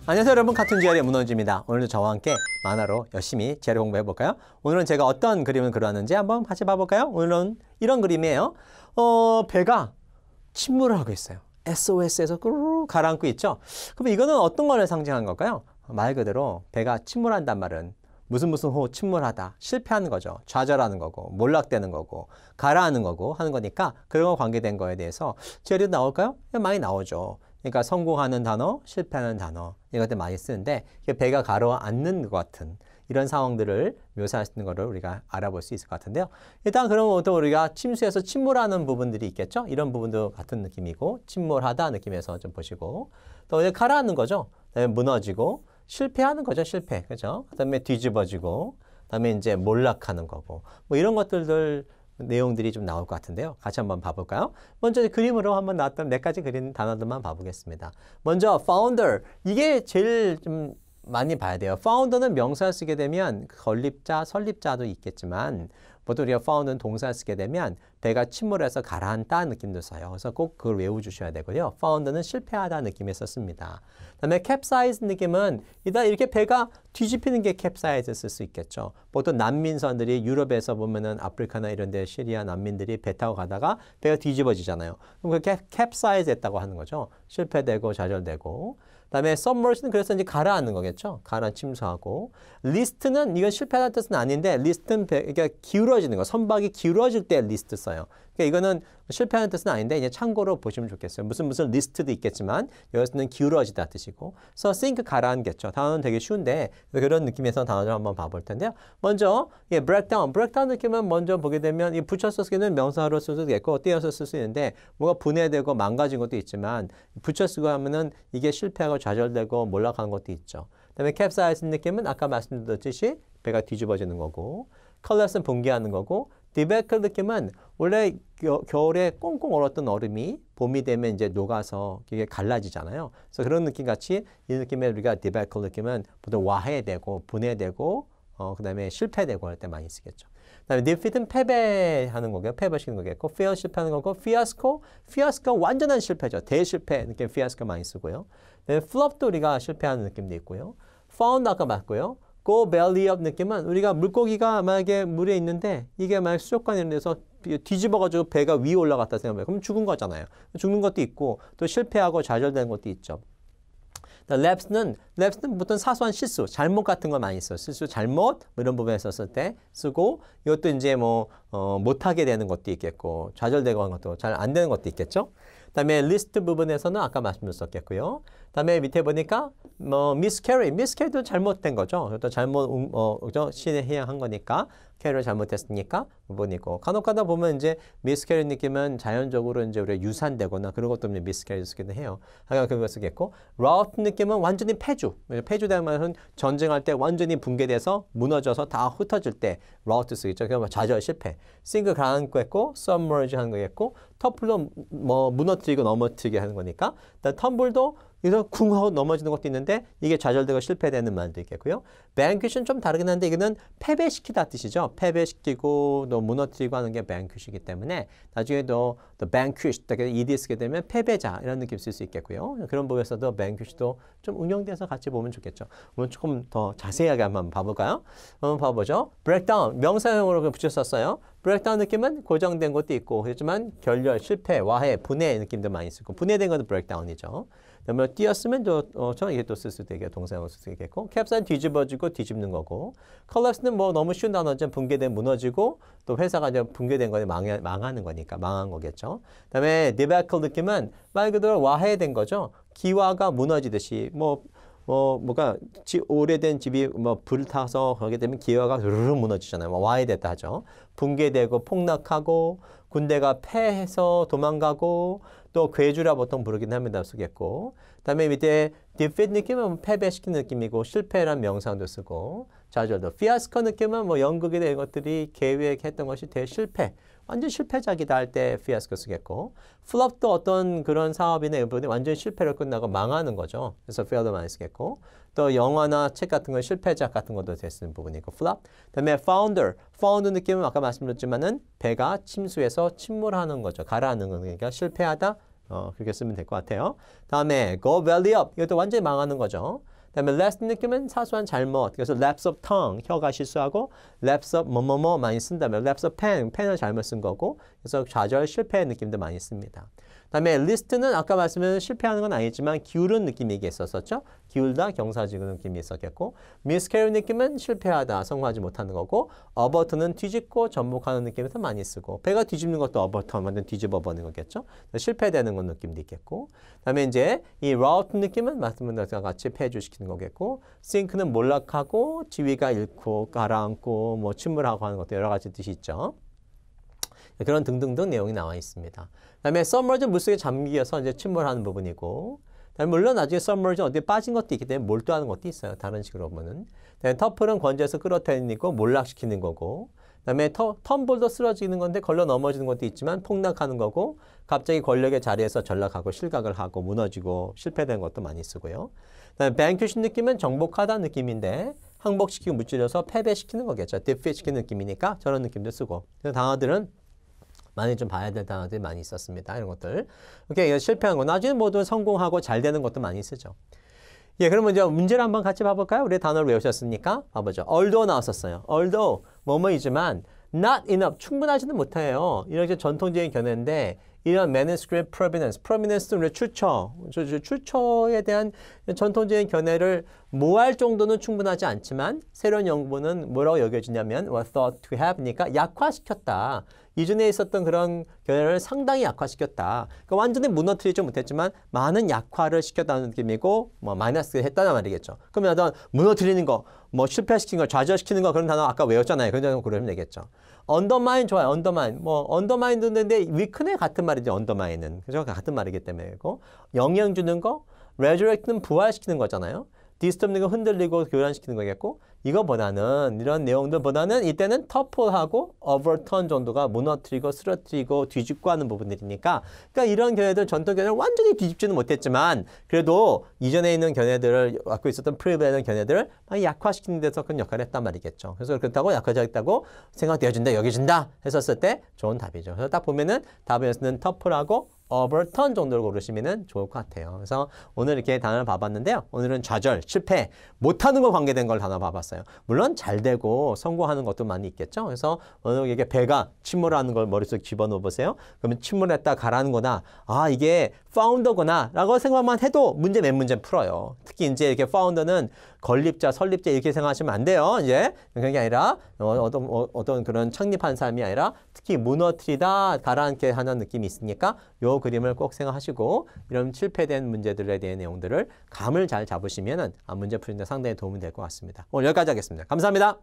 안녕하세요 여러분, 카툰 GR의 문원주입니다. 오늘도 저와 함께 만화로 열심히 GR 공부해 볼까요? 오늘은 제가 어떤 그림을 그려왔는지 한번 같이 봐볼까요? 오늘은 이런 그림이에요. 배가 침몰을 하고 있어요. SOS에서 꾸르르 가라앉고 있죠. 그럼 이거는 어떤 걸 상징하는 걸까요? 말 그대로 배가 침몰한단 말은 무슨 호 침몰하다, 실패하는 거죠. 좌절하는 거고, 몰락되는 거고, 가라앉는 거고 하는 거니까 그런 거 관계된 거에 대해서 GR도 나올까요? 많이 나오죠. 그러니까 성공하는 단어, 실패하는 단어 이것들 많이 쓰는데 배가 가라앉는 것 같은 이런 상황들을 묘사할 수 있는 거를 우리가 알아볼 수 있을 것 같은데요. 일단 그러면 또 우리가 침수에서 침몰하는 부분들이 있겠죠. 이런 부분도 같은 느낌이고 침몰하다 느낌에서 좀 보시고 또 이제 가라앉는 거죠. 그다음에 무너지고 실패하는 거죠. 실패. 그죠? 그다음에 뒤집어지고 그다음에 이제 몰락하는 거고 뭐 이런 것들을 내용들이 좀 나올 것 같은데요. 같이 한번 봐볼까요? 먼저 그림으로 한번 나왔던 몇 가지 그린 단어들만 봐보겠습니다. 먼저 founder, 이게 제일 좀 많이 봐야 돼요. founder는 명사를 쓰게 되면 건립자, 설립자도 있겠지만 보통 우리가 founder는 동사를 쓰게 되면 배가 침몰해서 가라앉다는 느낌도 써요. 그래서 꼭 그걸 외워주셔야 되고요. founder는 실패하다 느낌에 썼습니다. 그다음에 capsize 느낌은 이렇게 배가 뒤집히는 게 capsize 쓸 수 있겠죠. 보통 난민선들이 유럽에서 보면은 아프리카나 이런 데 시리아 난민들이 배 타고 가다가 배가 뒤집어지잖아요. 그럼 그게 capsize 했다고 하는 거죠. 실패되고 좌절되고. 그다음에 submerge는 그래서 이제 가라앉는 거겠죠. 침수하고. list는 이건 실패하다는 뜻은 아닌데 list는 그러니까 기울어지는 거. 선박이 기울어질 때 list 써요. 그러니까 이거는 실패하는 뜻은 아닌데 이제 참고로 보시면 좋겠어요. 무슨 리스트도 있겠지만 여기서는 기울어지다 뜻이고. 그래서 sink 가라앉겠죠. 단어는 되게 쉬운데 그런 느낌에서 단어를 한번 봐볼 텐데요. 먼저 breakdown 느낌은 먼저 보게 되면 이 붙여서 쓰게 되면 명사로 쓸 수도 있고 띄어서 쓸 수 있는데 뭐가 분해되고 망가진 것도 있지만 붙여 쓰고 하면은 이게 실패하고 좌절되고 몰락하는 것도 있죠. 그다음에 capsize 느낌은 아까 말씀드렸듯이 배가 뒤집어지는 거고 collapse는 붕괴하는 거고 debacle 느낌은 원래 겨울에 꽁꽁 얼었던 얼음이 봄이 되면 이제 녹아서 이게 갈라지잖아요. 그래서 그런 느낌 같이 이 느낌에 우리가 debacle 느낌은 보통 와해되고 분해되고 그다음에 실패되고 할 때 많이 쓰겠죠. 그다음에 defeat은 패배하는 거고요. 패배시키는 거겠고 fail 실패하는 거고 fiasco 완전한 실패죠. 대실패 느낌 fiasco 많이 쓰고요. flop도 우리가 실패하는 느낌도 있고요. found 아까 맞고요. go belly up 느낌은 우리가 물고기가 만약에 물에 있는데 이게 만약 수족관 이런 데서 뒤집어가지고 배가 위에 올라갔다 생각해요. 그럼 죽은 거잖아요. 죽는 것도 있고 또 실패하고 좌절되는 것도 있죠. lapse는 보통 사소한 실수, 잘못 같은 걸 많이 써요. 실수, 잘못 이런 부분에 썼을 때 쓰고 이것도 이제 못하게 되는 것도 있겠고 좌절되고 하는 것도 잘 안 되는 것도 있겠죠. 그다음에 list 부분에서는 아까 말씀드렸었겠고요. 그다음에 밑에 보니까 miscarry도 잘못된 거죠. 또 잘못 신에 해양한 거니까 carry를 잘못했으니까 부분이고 간혹가다 보면 이제 miscarry 느낌은 자연적으로 이제 우리가 유산되거나 그런 것도 miscarry 쓰기도 해요. 하여간 그거 쓰겠고 rout 느낌은 완전히 폐주되는 말은 전쟁할 때 완전히 붕괴돼서 무너져서 다 흩어질 때 rout 쓰겠죠. 그러면 좌절 실패. sink 가라앉고 했고 submerge 하는 거겠고 터플도 무너뜨리고 넘어뜨리게 하는 거니까 텀블도 그래서 쿵 하고 넘어지는 것도 있는데 이게 좌절되고 실패되는 말도 있겠고요. vanquish는 좀 다르긴 한데 이거는 패배시키다 뜻이죠. 패배시키고 또 무너뜨리고 하는 게 vanquish이기 때문에 나중에 또 vanquished ed 쓰게 되면 패배자 이런 느낌 쓸 수 있겠고요. 그런 부분에서도 vanquish도 좀 응용돼서 같이 보면 좋겠죠. 오늘 조금 더 자세하게 한번 봐볼까요? 한번 봐보죠. breakdown 명사형으로 붙였었어요. breakdown 느낌은 고정된 것도 있고 그렇지만 결렬, 실패, 와해, 분해 느낌도 많이 쓰고 분해된 것도 breakdown이죠. 그다음에 띄었으면 이게 또 쓸 수도 있고 동사형으로 쓸 수 있겠고 capsize 뒤집어지고 뒤집는 거고 collapse는 너무 쉬운 단어죠. 붕괴된 무너지고 또 회사가 이제 붕괴된 거에 망하는 거니까 망한 거겠죠. 그다음에 debacle 느낌은 말 그대로 와해된 거죠. 기와가 무너지듯이 뭐가 오래된 집이 불타서 거기에 되면 기와가 르르 무너지잖아요. 와해됐다 하죠. 붕괴되고 폭락하고 군대가 패해서 도망가고 또 괴주라 보통 부르긴 합니다. 쓰겠고 그다음에 밑에 defeat 느낌은 패배시키는 느낌이고 실패란 명상도 쓰고 좌절도 fiasco 느낌은 연극에 대한 것들이 계획했던 것이 대실패 완전 실패작이다 할 때 fiasco 쓰겠고 flop도 어떤 그런 사업이나 이분이 완전 실패로 끝나고 망하는 거죠. 그래서 fail도 많이 쓰겠고 또 영화나 책 같은 건 실패작 같은 것도 쓰는 부분이고 flop. 그다음에 founder 느낌은 아까 말씀드렸지만은 배가 침수해서 침몰하는 거죠. 가라앉는 거니까 실패하다 그렇게 쓰면 될 것 같아요. 다음에 go belly up 이것도 완전히 망하는 거죠. 그다음에 last 느낌은 사소한 잘못. 그래서 lapse of tongue 혀가 실수하고 lapse of 뭐뭐뭐 많이 쓴다면 lapse of pen을 잘못 쓴 거고 그래서 좌절 실패의 느낌도 많이 씁니다. 그다음에 list는 아까 말씀드린 실패하는 건 아니지만 기울은 느낌이 있었었죠. 기울다 경사지구 느낌이 있었겠고 miscarry 느낌은 실패하다 성공하지 못하는 거고 abort는 뒤집고 전복하는 느낌에서 많이 쓰고 배가 뒤집는 것도 abort 완전 뒤집어 버리는 거겠죠. 실패되는 건 느낌도 있겠고 그다음에 이제 이 rout 느낌은 말씀드린 것과 같이 폐주시키는 거겠고 sink는 몰락하고 지위가 잃고 가라앉고 뭐 침몰하고 하는 것도 여러 가지 뜻이 있죠. 그런 등등등 내용이 나와 있습니다. 그다음에 submerge 물속에 잠기어서 이제 침몰하는 부분이고, 물론 나중에 submerge 어디에 빠진 것도 있기 때문에 몰두하는 것도 있어요. 다른 식으로 보면은. 터플은 건조해서 끌어들이고 몰락시키는 거고, 그다음에 텀블도 쓰러지는 건데 걸러 넘어지는 것도 있지만 폭락하는 거고, 갑자기 권력의 자리에서 전락하고 실각을 하고 무너지고 실패되는 것도 많이 쓰고요. 그다음에 vanquish 느낌은 정복하다는 느낌인데 항복시키고 무찌려서 패배시키는 거겠죠. defeat 시키는 느낌이니까 저런 느낌도 쓰고. 그래서 단어들은 많이 좀 봐야 될 단어들이 많이 있었습니다. 이런 것들. 오케이, 실패한 거. 나중에 모두 성공하고 잘 되는 것도 많이 쓰죠. 예, 그러면 이제 문제를 한번 같이 봐볼까요? 우리 단어를 외우셨으니까 봐보죠. although 나왔었어요. although 뭐뭐이지만 not enough 충분하지는 못해요. 이렇게 전통적인 견해인데 이런 manuscript provenance는 우리 출처에 대한 전통적인 견해를 모할 정도는 충분하지 않지만 새로운 연구는 뭐라고 여겨지냐면 was thought to have니까 약화시켰다. 이전에 있었던 그런 견해를 상당히 약화시켰다. 그러니까 완전히 무너뜨리지 못했지만 많은 약화를 시켰다는 느낌이고 뭐 마이너스 했다는 말이겠죠. 그러면 어떤 무너뜨리는 거, 뭐 실패시킨 거, 좌절시키는 거 그런 단어 아까 외웠잖아요. 그런 단어 그러면 되겠죠. undermine 좋아요. undermine도 있는데 weaken의 같은 말이죠. undermine은. 그죠? 같은 말이기 때문에고 영향 주는 거, resurrect는 부활시키는 거잖아요. 디스터브는 거 흔들리고 교란시키는 거겠고 이거보다는 이런 내용들보다는 이때는 topple하고 overturn 정도가 무너뜨리고 쓰러뜨리고 뒤집고 하는 부분들이니까 그러니까 이런 견해들 전통 견해를 완전히 뒤집지는 못했지만 그래도 이전에 있는 견해들을 갖고 있었던 프리브라는 견해들을 약화시키는 데서 큰 역할을 했단 말이겠죠. 그래서 그렇다고 약화되었다고 생각되어진다 여겨진다 했었을 때 좋은 답이죠. 그래서 딱 보면은 답에서는 topple하고 overturn 정도로 고르시면 좋을 것 같아요. 그래서 오늘 이렇게 단어를 봐봤는데요. 오늘은 좌절, 실패, 못하는 거 관계된 걸 단어 봐봤어요. 물론 잘 되고 성공하는 것도 많이 있겠죠. 그래서 오늘 이게 배가 침몰하는 걸 머릿속에 집어넣어 보세요. 그러면 침몰했다 가라는 거나 아 이게 founder구나 라고 생각만 해도 맨 문제 풀어요. 특히 이제 이렇게 founder는 건립자, 설립자 이렇게 생각하시면 안 돼요. 이제 그게 아니라 어떤 그런 창립한 사람이 아니라 특히 무너뜨리다, 가라앉게 하는 느낌이 있으니까 요 그림을 꼭 생각하시고 이런 실패된 문제들에 대한 내용들을 감을 잘 잡으시면은 문제 푸는데 상당히 도움이 될 것 같습니다. 오늘 여기까지 하겠습니다. 감사합니다.